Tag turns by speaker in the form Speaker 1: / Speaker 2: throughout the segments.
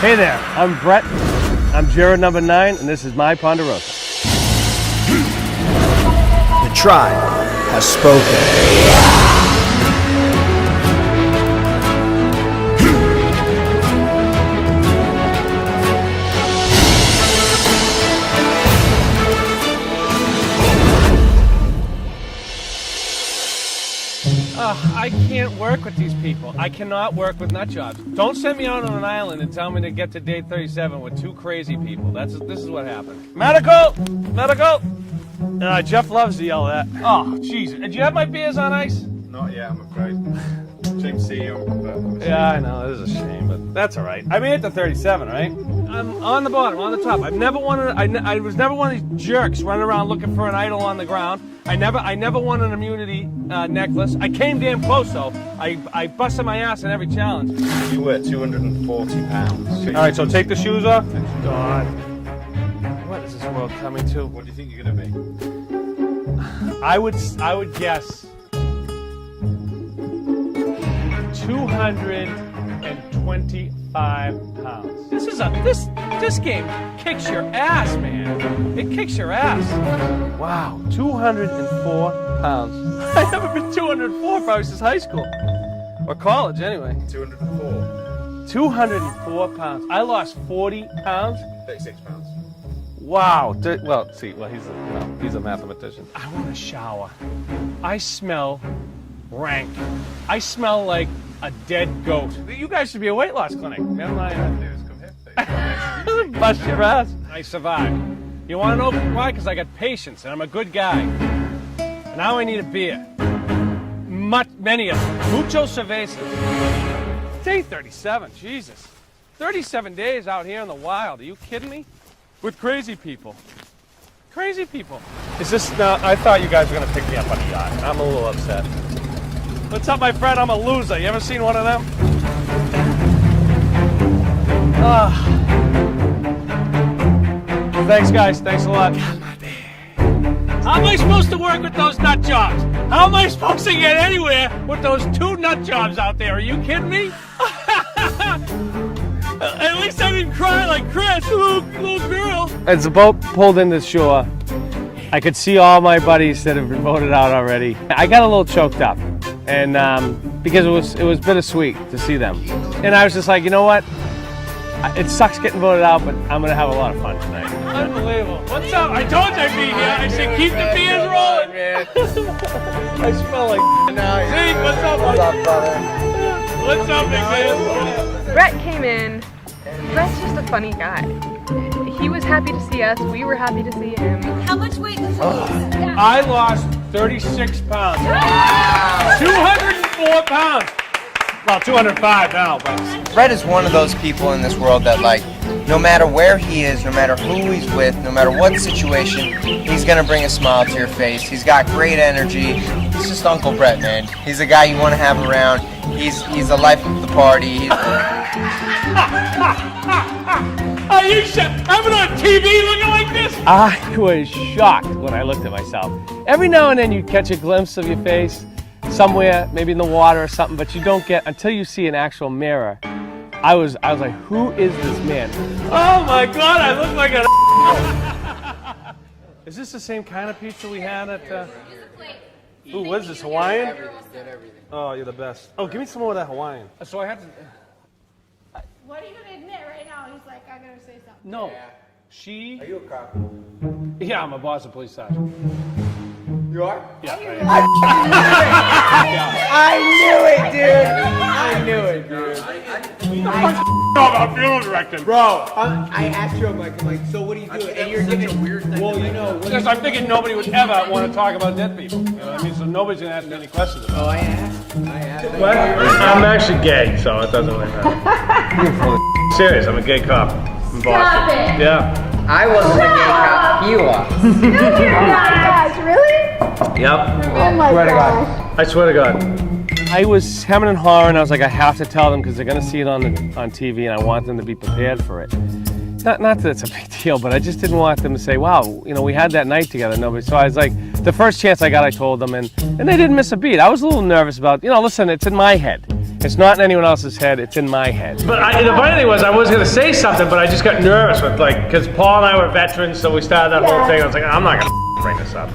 Speaker 1: Hey there, I'm Bret. I'm juror number 9, and this is my Ponderosa.
Speaker 2: The tribe has spoken.
Speaker 1: I can't work with these people. I cannot work with nut jobs. Don't send me out on an island and tell me to get to day 37 with 2 crazy people. This is what happened. Medical! Medical! Jeff loves to yell that. Oh, jeez. Did you have my beers on ice?
Speaker 3: Not yet, I'm afraid. Shame to see you.
Speaker 1: Yeah, I know. This is a shame, but that's all right. I made it to 37, right? I'm on the bottom, on the top. I was never one of these jerks running around looking for an idol on the ground. I never won an immunity necklace. I came damn close, though. I busted my ass in every challenge.
Speaker 3: You were 240 pounds.
Speaker 1: All right, so take the shoes off. God. What is this world coming to?
Speaker 3: What do you think you're going to be?
Speaker 1: I would guess 225 pounds. This game kicks your ass, man. It kicks your ass. Wow, 204 pounds. I've never been 204 probably since high school. Or college, anyway.
Speaker 3: 204.
Speaker 1: 204 pounds. I lost 40 pounds.
Speaker 3: 36 pounds.
Speaker 1: Wow. He's a mathematician. I want a shower. I smell rank. I smell like a dead goat. You guys should be a weight loss clinic. Bust your ass. I survived. You want to know why? Because I got patience and I'm a good guy. Now I need a beer. Many of them. Mucho cerveza. Day 37. Jesus. 37 days out here in the wild. Are you kidding me? With crazy people. Crazy people. Is this now? I thought you guys were going to pick me up on a yacht. I'm a little upset. What's up, my friend? I'm a loser. You ever seen one of them? Thanks, guys. Thanks a lot. How am I supposed to work with those nut jobs? How am I supposed to get anywhere with those 2 nut jobs out there? Are you kidding me? At least I didn't cry like Chris, little girl. As the boat pulled into shore, I could see all my buddies that have been voted out already. I got a little choked up, and because it was bittersweet to see them. And I was just like, you know what? It sucks getting voted out, but I'm gonna have a lot of fun tonight. Unbelievable. What's up? I told you I'd be here. I said keep the beers rolling, man. I smell like Zeke, what's up, buddy? What's up, brother? What's up, big man?
Speaker 4: Bret came in. Bret's just a funny guy. He was happy to see us. We were happy to see him.
Speaker 5: How much weight did you lose?
Speaker 1: I lost 36 pounds. 204 pounds. Well, 205 now, but...
Speaker 6: Bret is one of those people in this world that, like, no matter where he is, no matter who he's with, no matter what situation, he's gonna bring a smile to your face. He's got great energy. He's just Uncle Bret, man. He's a guy you want to have around. He's the life of the party.
Speaker 1: Are you I'm on TV looking like this? I was shocked when I looked at myself. Every now and then you catch a glimpse of your face somewhere, maybe in the water or something, but you don't get until you see an actual mirror. I was like, who is this man? Oh my God, I look like a. Is this the same kind of pizza we had at? Ooh, what is this, Hawaiian? Oh, you're the best. Oh, give me some more of that Hawaiian. So I have to.
Speaker 5: What are you going to admit right now? He's like, I got to say something.
Speaker 1: No, she.
Speaker 6: Are you a cop?
Speaker 1: Yeah, I'm a Boston police sergeant.
Speaker 6: You are?
Speaker 1: Yeah.
Speaker 6: I knew it, dude. I knew it, dude.
Speaker 1: I'm funeral directing.
Speaker 6: Bro, I asked you, I'm like, so what do you do? And you're giving a weird thing. Well, you know.
Speaker 1: Because I'm thinking nobody would ever want to talk about dead people. You know what I mean? So nobody's going to ask me any questions about it.
Speaker 6: Oh, I asked.
Speaker 1: What? I'm actually gay, so it doesn't really matter. Serious, I'm a gay cop in Boston.
Speaker 5: Stop it.
Speaker 1: Yeah.
Speaker 6: I wasn't a gay cop. You are.
Speaker 5: Guys, really?
Speaker 1: Yep.
Speaker 5: Oh my gosh.
Speaker 1: I swear to God. I was hemming and hawing. I was like, I have to tell them because they're going to see it on TV, and I want them to be prepared for it. Not that it's a big deal, but I just didn't want them to say, wow, you know, we had that night together. Nobody. So I was like, the first chance I got, I told them, and they didn't miss a beat. I was a little nervous about, you know, listen, it's in my head. It's not in anyone else's head, it's in my head. But the funny thing was, I was gonna say something, but I just got nervous with because Paul and I were veterans, so we started that whole thing. I was like, I'm not gonna bring this up.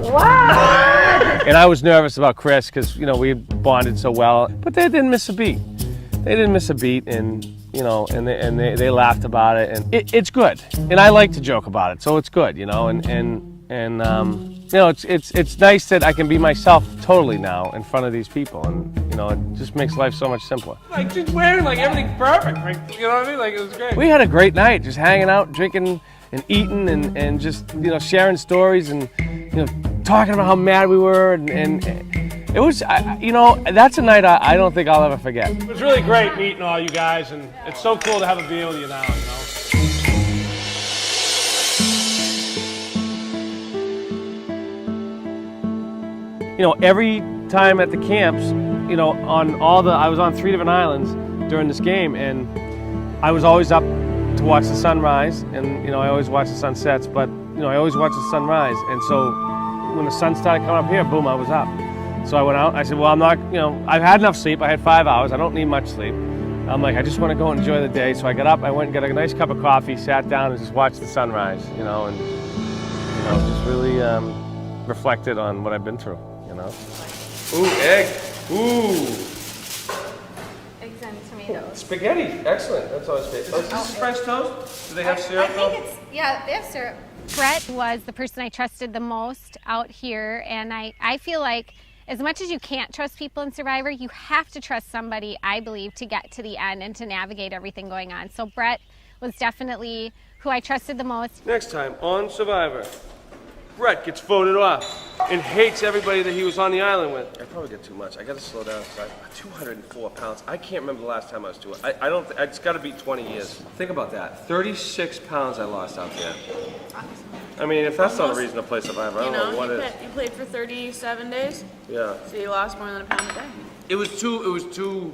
Speaker 5: Wow.
Speaker 1: And I was nervous about Chris, because, we bonded so well, but they didn't miss a beat. They didn't miss a beat, and, and they laughed about it, and it's good. And I like to joke about it, so it's good, it's nice that I can be myself totally now in front of these people, and it just makes life so much simpler.
Speaker 3: Like, just wearing everything's perfect. You know what I mean? It was great.
Speaker 1: We had a great night, just hanging out, drinking and eating, and just sharing stories, and talking about how mad we were, and it was that's a night I don't think I'll ever forget.
Speaker 3: It was really great meeting all you guys, and it's so cool to have a beer with you now.
Speaker 1: Every time at the camps, I was on 3 different islands during this game, and I was always up to watch the sunrise, and I always watch the sunsets, but I always watch the sunrise, and so when the sun started coming up here, boom, I was up. So I went out, I said, well, I'm not, I've had enough sleep, I had 5 hours, I don't need much sleep. I'm like, I just want to go enjoy the day, so I got up, I went and got a nice cup of coffee, sat down and just watched the sunrise, and just really reflected on what I've been through.
Speaker 3: Ooh, egg. Ooh.
Speaker 5: Eggs and tomatoes.
Speaker 3: Spaghetti. Excellent. That's always great. Is this French toast? Do they have syrup?
Speaker 5: I think they have syrup.
Speaker 7: Bret was the person I trusted the most out here, and I feel like as much as you can't trust people in Survivor, you have to trust somebody, I believe, to get to the end and to navigate everything going on. So Bret was definitely who I trusted the most.
Speaker 1: Next time on Survivor, Bret gets voted off and hates everybody that he was on the island with. I probably get too much. I gotta slow down. 204 pounds. I can't remember the last time I was doing it. It's gotta be 20 years. Think about that. 36 pounds I lost out there. I mean, if that's not a reason to play Survivor, I don't know what is.
Speaker 8: You played for 37 days?
Speaker 1: Yeah.
Speaker 8: So you lost more than a pound a day.
Speaker 1: It was too,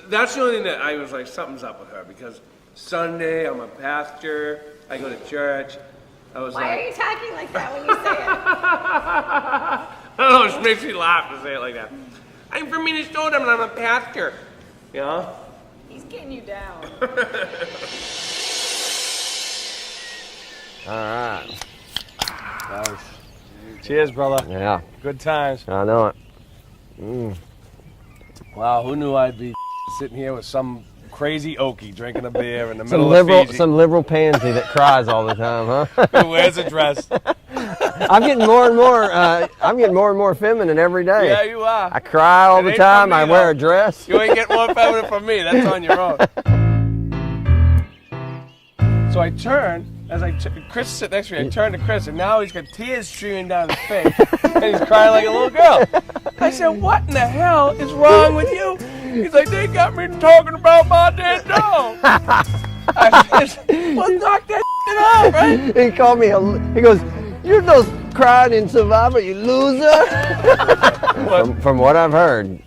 Speaker 1: that's the only thing that I was like, something's up with her, because Sunday, I'm a pastor, I go to church.
Speaker 5: Why are you talking like that when you say it?
Speaker 1: I don't know, it just makes me laugh to say it like that. I'm from Minnesota and I'm a pastor.
Speaker 5: He's getting you down.
Speaker 1: All right. Nice. Cheers, brother.
Speaker 2: Yeah.
Speaker 1: Good times.
Speaker 2: I know it.
Speaker 1: Wow, who knew I'd be sitting here with some crazy Okie drinking a beer in the middle of Fiji.
Speaker 2: Some liberal pansy that cries all the time, huh?
Speaker 1: Who wears a dress.
Speaker 2: I'm getting more and more. I'm getting more and more feminine every day.
Speaker 1: Yeah, you are.
Speaker 2: I cry all the time. I wear a dress.
Speaker 1: You ain't getting more feminine from me. That's on your own. So I turned. Chris is sitting next to me, I turned to Chris, and now he's got tears streaming down his face, and he's crying like a little girl. I said, what in the hell is wrong with you? He's like, they got me talking about my dead dog. I said, well, knock that shit out, right?
Speaker 2: He called me, he goes, you're those crying in Survivor, you loser. From what I've heard,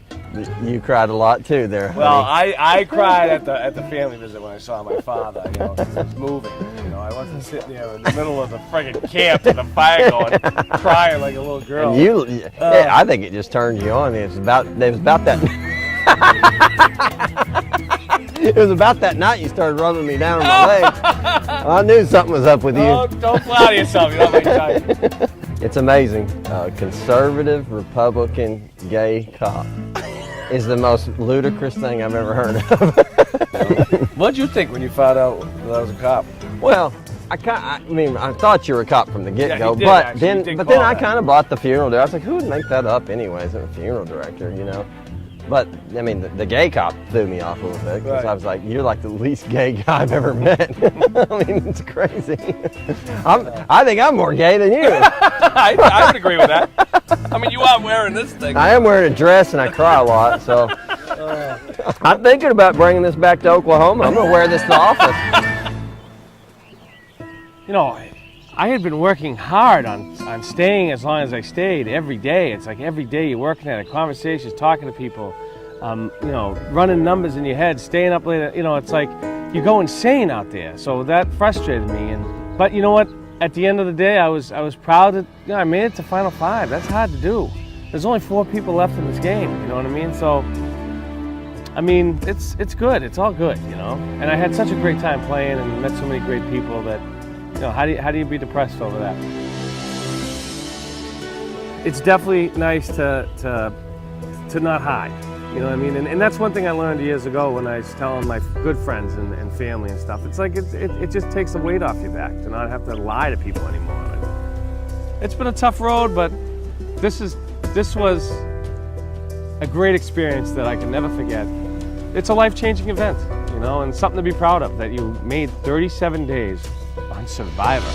Speaker 2: you cried a lot too there.
Speaker 1: Well, I cried at the family visit when I saw my father, because he was moving. I wasn't sitting there in the middle of the friggin' camp with the fire going, crying like a little girl.
Speaker 2: And I think it just turned you on. It was about that. It was about that night you started rubbing me down on my legs. I knew something was up with you.
Speaker 1: Don't flatter yourself. You don't make time.
Speaker 2: It's amazing. Conservative Republican gay cop is the most ludicrous thing I've ever heard of.
Speaker 1: What'd you think when you found out that I was a cop?
Speaker 2: Well, I thought you were a cop from the get-go,
Speaker 1: yeah,
Speaker 2: then I kind of bought the funeral director. I was like, who would make that up anyways? I'm a funeral director, But, the gay cop threw me off a little bit, because I was like, you're like the least gay guy I've ever met. It's crazy. I think I'm more gay than you.
Speaker 1: I would agree with that. You are wearing this thing.
Speaker 2: I am wearing a dress and I cry a lot, so. I'm thinking about bringing this back to Oklahoma. I'm going to wear this to the office.
Speaker 1: I had been working hard on staying as long as I stayed every day. It's like every day you're working at it, conversations, talking to people, running numbers in your head, staying up late. It's like you go insane out there. So that frustrated me. But you know what? At the end of the day, I was proud that I made it to Final 5. That's hard to do. There's only 4 people left in this game. You know what I mean? So I mean, it's good. It's all good, you know. And I had such a great time playing and met so many great people that, you know, how do you be depressed over that? It's definitely nice to not hide, you know what I mean? And that's one thing I learned years ago when I was telling my good friends and family and stuff. It's like it just takes the weight off your back to not have to lie to people anymore. And it's been a tough road, but this was a great experience that I can never forget. It's a life-changing event, you know, and something to be proud of, that you made 37 days on Survivor.